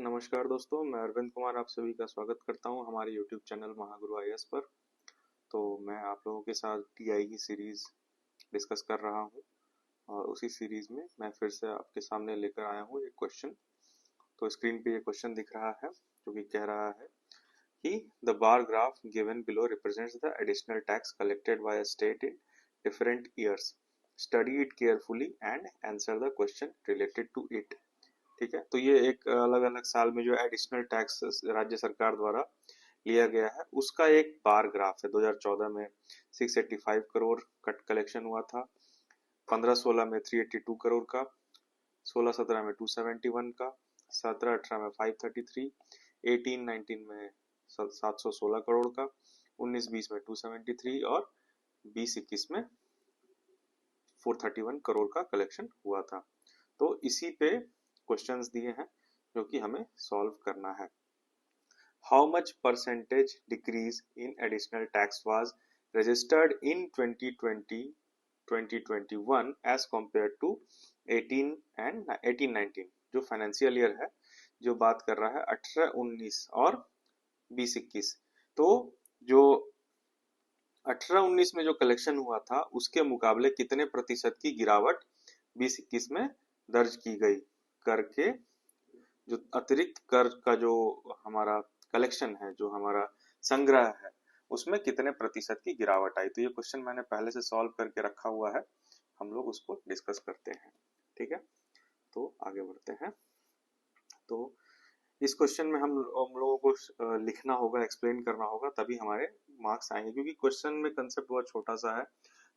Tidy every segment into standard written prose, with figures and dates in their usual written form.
नमस्कार दोस्तों, मैं अरविंद कुमार आप सभी का स्वागत करता हूं हमारे YouTube चैनल महागुरु आईएएस पर। तो मैं आप लोगों के साथ टीआई की सीरीज डिस्कस कर रहा हूं और उसी सीरीज में मैं फिर से आपके सामने लेकर आया हूं एक क्वेश्चन। तो स्क्रीन पे ये क्वेश्चन दिख रहा है जो कि कह रहा है कि the bar graph given below represents the additional tax collected by a state in different years. Study it carefully and answer the question related to it. ठीक है, तो ये एक अलग अलग साल में जो एडिशनल टैक्स राज्य सरकार द्वारा लिया गया है उसका एक बार ग्राफ है। 2014 में 685 करोड़ कट कलेक्शन हुआ था, 15-16 में 382 करोड़ का, 16-17 में 271 का, 17-18 में 533, 18-19 में 716 करोड़ का, 19-20 में 273 और 20-21 में 431 करोड़ का कलेक्शन हुआ था। तो इसी पे क्वेश्चंस दिए हैं जो कि हमें सॉल्व करना है। How much percentage decrease in additional tax was registered in 2020-2021 as compare to 18 and 18-19, जो फाइनेंशियल ईयर है जो बात कर रहा है 18-19 और 20-21। तो जो 18-19 में जो कलेक्शन हुआ था उसके मुकाबले कितने प्रतिशत की गिरावट 20-21 में दर्ज की गई करके, जो अतिरिक्त कर का जो हमारा कलेक्शन है, जो हमारा संग्रह है, उसमें कितने प्रतिशत की गिरावट आई। तो ये क्वेश्चन मैंने पहले से सॉल्व करके रखा हुआ है, हम लोग उसको डिस्कस करते हैं। ठीक है, तो आगे बढ़ते हैं। तो इस क्वेश्चन में हम लोगों को लिखना होगा, एक्सप्लेन करना होगा, तभी हमारे मार्क्स आएंगे, क्योंकि क्वेश्चन में कंसेप्ट बहुत छोटा सा है।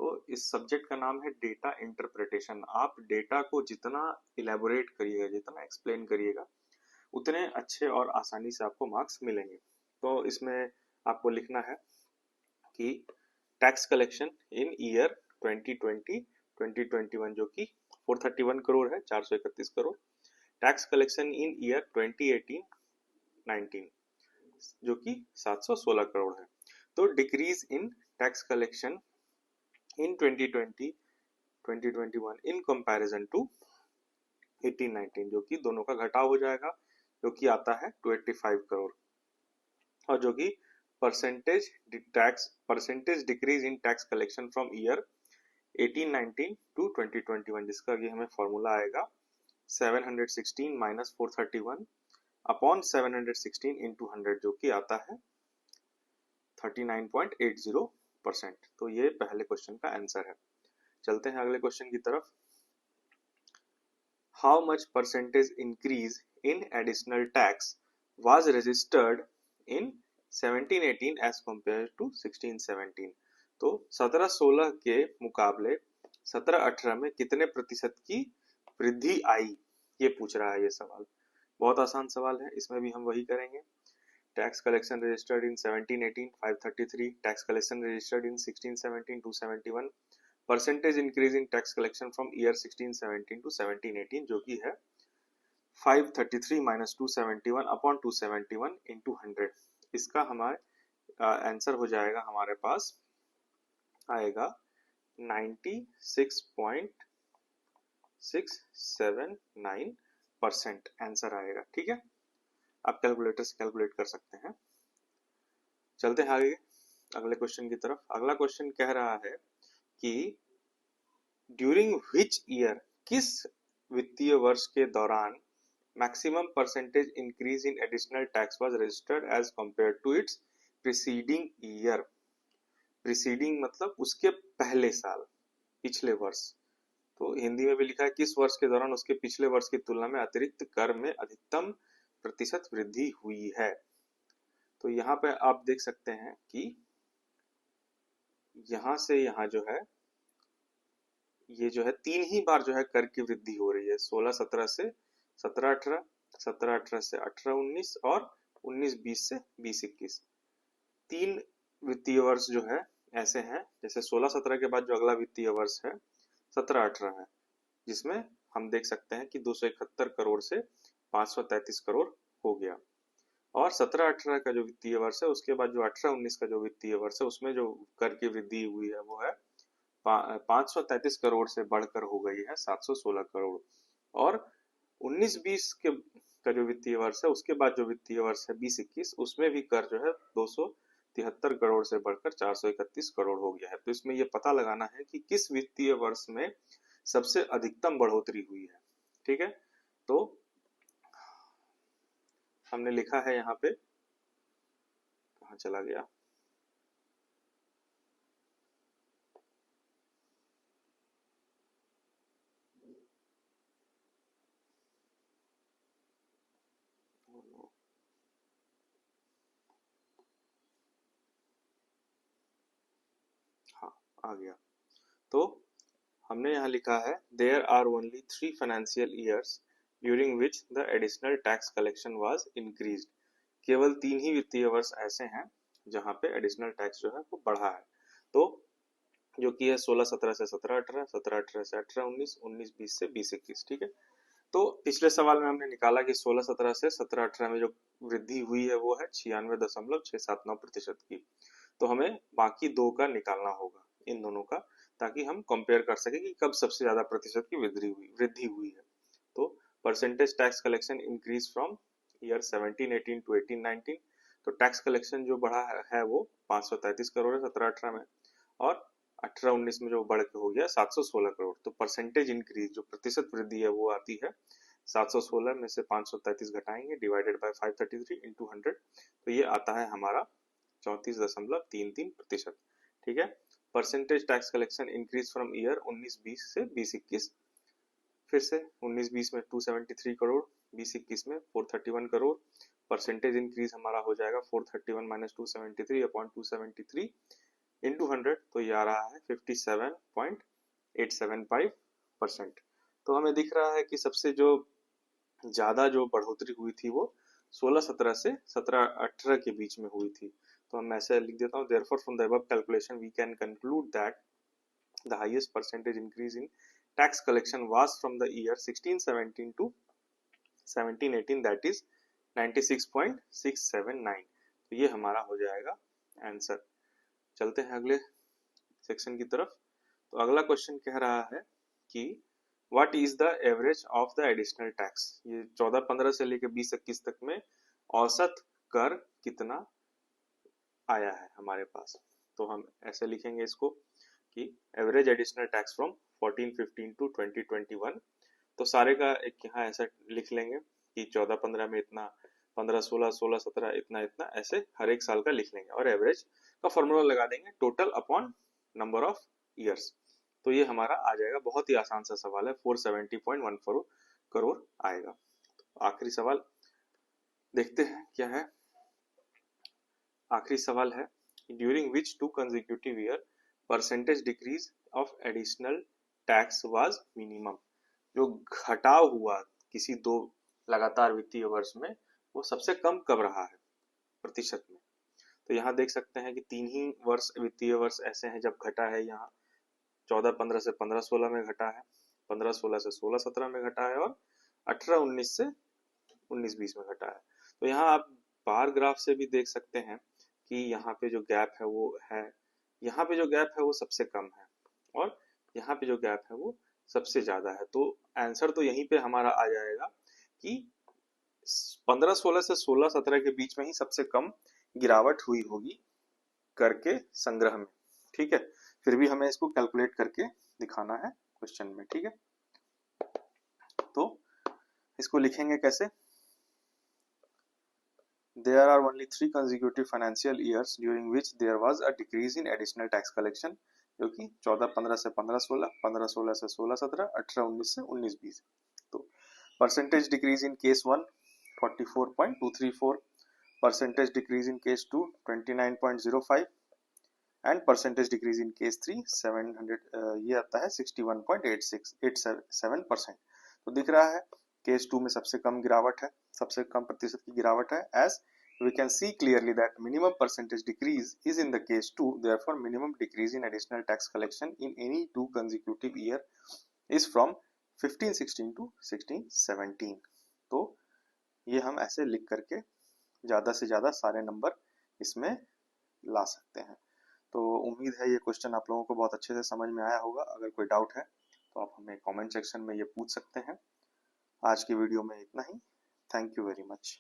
तो इस सब्जेक्ट का नाम है डेटा इंटरप्रिटेशन। आप डेटा को जितना इलेबोरेट करिएगा, जितना एक्सप्लेन करिएगा, उतने अच्छे और आसानी से आपको मार्क्स मिलेंगे। तो इसमें आपको लिखना है कि टैक्स कलेक्शन इन ईयर 2020-2021 जो कि 431 करोड़ है, 431 crore. Tax collection in year 2018-19 जो कि 716 करोड़ है। तो decrease in tax collection in 2020-2021 in comparison to 18-19 जो कि दोनों का घटाव हो जाएगा, जो कि आता है 285 करोड़। और जो कि percentage decrease in tax collection from year 18-19 to 2021, जिसका ये हमें फॉर्मूला आएगा 716 माइनस 431 अपॉन 716 इंटू 100 जो कि आता है 39.80%। तो ये पहले क्वेश्चन का आंसर है। चलते हैं अगले क्वेश्चन की तरफ। How much percentage increase in additional tax was registered in 17-18 as compare to 16-17। तो 17-16 के मुकाबले 17-18 में कितने प्रतिशत की वृद्धि आई, ये पूछ रहा है ये सवाल। बहुत आसान सवाल है, इसमें भी हम वही करेंगे। Tax collection registered in 17-18 533, tax collection registered in 16-17 271, percentage increase in tax collection from year 16-17 to 17-18 जो कि है 533 माइनस 271 अपॉन 271 इंटू 100। इसका हमारे आंसर हो जाएगा, हमारे पास आएगा 96.679% आंसर आएगा। ठीक है, आप कैलकुलेटर से कैलकुलेट कर सकते हैं। चलते हैं आगे अगले क्वेश्चन की तरफ। अगला क्वेश्चन कह रहा है कि ड्यूरिंग व्हिच ईयर, किस वित्तीय वर्ष के दौरान maximum percentage increase in additional tax was registered as compare to its preceding year. Preceding मतलब उसके पहले साल, पिछले वर्ष। तो हिंदी में भी लिखा है किस वर्ष के दौरान उसके पिछले वर्ष की तुलना में अतिरिक्त कर में अधिकतम प्रतिशत वृद्धि हुई है। तो यहाँ पे आप देख सकते हैं कि यहाँ से यहाँ जो है, ये जो है 3 ही बार जो है कर की वृद्धि हो रही है। 16-17 से 17-18, 17-18 से 18-19 और 19-20 से 20-21। 3 वित्तीय वर्ष जो है ऐसे हैं, जैसे 16-17 के बाद जो अगला वित्तीय वर्ष है 17-18 है, जिसमें हम देख सकते हैं कि 271 करोड़ से 533 करोड़ हो गया। और 17-18 का जो वित्तीय वर्ष है उसके बाद जो 18-19 का जो वित्तीय वर्ष है उसमें जो कर की वृद्धि हुई है वो है 533 करोड़ से बढ़कर हो गई है 716 करोड़। और 19-20 के का जो वित्तीय वर्ष है, उसके बाद जो वित्तीय वर्ष है 20-21, उसमें भी कर जो है 273 करोड़ से बढ़कर 431 करोड़ हो गया है। तो इसमें ये पता लगाना है कि किस वित्तीय वर्ष में सबसे अधिकतम बढ़ोतरी हुई है। ठीक है, तो हमने लिखा है यहाँ पे, कहाँ चला गया, हाँ आ गया। तो हमने यहाँ लिखा है there are only 3 financial years during which the additional tax collection was increased. केवल 3 ही वित्तीय वर्ष ऐसे हैं जहाँ पे एडिशनल टैक्स जो है वो बढ़ा है। तो जो कि है 16-17 से 17-18, 17-18 से 18-19, 19-20 से 20-21। ठीक है, तो पिछले सवाल में हमने निकाला कि 16-17 से 17-18 में जो वृद्धि हुई है वो है 96.679% की। तो हमें बाकी दो का निकालना होगा, इन दोनों का, ताकि हम कंपेयर कर सके कि कब सबसे ज्यादा प्रतिशत की वृद्धि हुई है। तो percentage tax collection increase from year 17-18 to 18-19। तो टैक्स कलेक्शन जो बढ़ा है वो 533 करोड़ है 17-18 में, और 18-19 में जो बढ़ के हो गया 716 करोड़। तो परसेंटेज इंक्रीज जो प्रतिशत वृद्धि है वो आती है 716 में से 533 घटाएंगे डिवाइडेड बाय 533 इंटू 100, तो ये आता है हमारा 34.33%। ठीक है, percentage tax collection increase from year 19-20 से 20-21। फिर से 19-20 में 273 करोड़, 20-21 में 431 करोड़। परसेंटेज इंक्रीज हमारा हो जाएगा 431 माइनस 273 अपॉन 273 इंटू 100, तो ये आ रहा है 57.875%। तो हमें दिख रहा है कि सबसे जो ज्यादा जो बढ़ोतरी हुई थी वो 16-17 से 17-18 के बीच में हुई थी। तो हम ऐसे लिख देता हूँ, therefore from the above calculation we can conclude that the highest percentage increase in tax collection was from the year 16-17 to 17-18, that is 96.679। तो ये हमारा हो जाएगा आंसर। चलते हैं अगले सेक्शन की तरफ। तो अगला क्वेश्चन कह रहा है कि what is the average of the additional tax. ये 14-15 से लेकर 20-21 तक में औसत कर कितना आया है हमारे पास। तो हम ऐसे लिखेंगे इसको कि average additional tax from 14-15 to 20-21। तो सारे का एक यहाँ ऐसा लिख लेंगे कि 14-15 में इतना, 15-16, 16-17 इतना इतना, ऐसे हर एक साल का लिख लेंगे और एवरेज का फॉर्मूला लगा देंगे total upon number of years. तो ये हमारा आ जाएगा, बहुत ही आसान सा सवाल है, 470.14 करोड़ आएगा। तो आखिरी सवाल देखते हैं क्या है। आखिरी सवाल है during which 2 consecutive year percentage decrease of additional tax was minimum. जो घटाव हुआ किसी दो लगातार वित्तीय वर्ष में वो सबसे कम कब रहा है प्रतिशत में। तो यहाँ देख सकते हैं कि 3 ही वर्ष वित्तीय वर्ष ऐसे हैं जब घटा है। यहाँ 14-15 से 15-16 में घटा है, 15-16 से 16-17 में घटा है, और 18-19 से 19-20 में घटा है। तो यहाँ आप बार ग्राफ से भी देख सकते हैं कि यहाँ पे जो गैप है वो है, यहाँ पे जो गैप है वो सबसे कम है, और यहाँ पे जो गैप है वो सबसे ज्यादा है। तो आंसर तो यहीं पे हमारा आ जाएगा कि 15-16 से 16-17 के बीच में ही सबसे कम गिरावट हुई होगी कर के संग्रह में। ठीक है, फिर भी हमें इसको कैलकुलेट करके दिखाना है क्वेश्चन में। ठीक है, तो इसको लिखेंगे कैसे। There are only 3 consecutive financial years during which there was a decrease in additional tax collection, जो कि 14-15 से 15-16, 15-16 से 16-17, 18-19 से 19-20। तो percentage decrease in case 1 44.234, percentage decrease in case 2 29.05, and percentage decrease in case 3 700, ये आता है 61.8687%। तो दिख रहा है केस 2 में सबसे कम गिरावट है, सबसे कम प्रतिशत की गिरावट है, as we can see clearly that minimum percentage decrease is in the case 2, therefore minimum decrease in additional tax collection in any 2 consecutive year is from 15-16 to 16-17। तो ये हम ऐसे लिख करके ज्यादा से ज्यादा सारे नंबर इसमें ला सकते हैं। तो उम्मीद है ये क्वेश्चन आप लोगों को बहुत अच्छे से समझ में आया होगा। अगर कोई डाउट है तो आप हमें कमेंट सेक्शन में ये पूछ सकते हैं। आज की वीडियो में इतना ही। Thank you very much.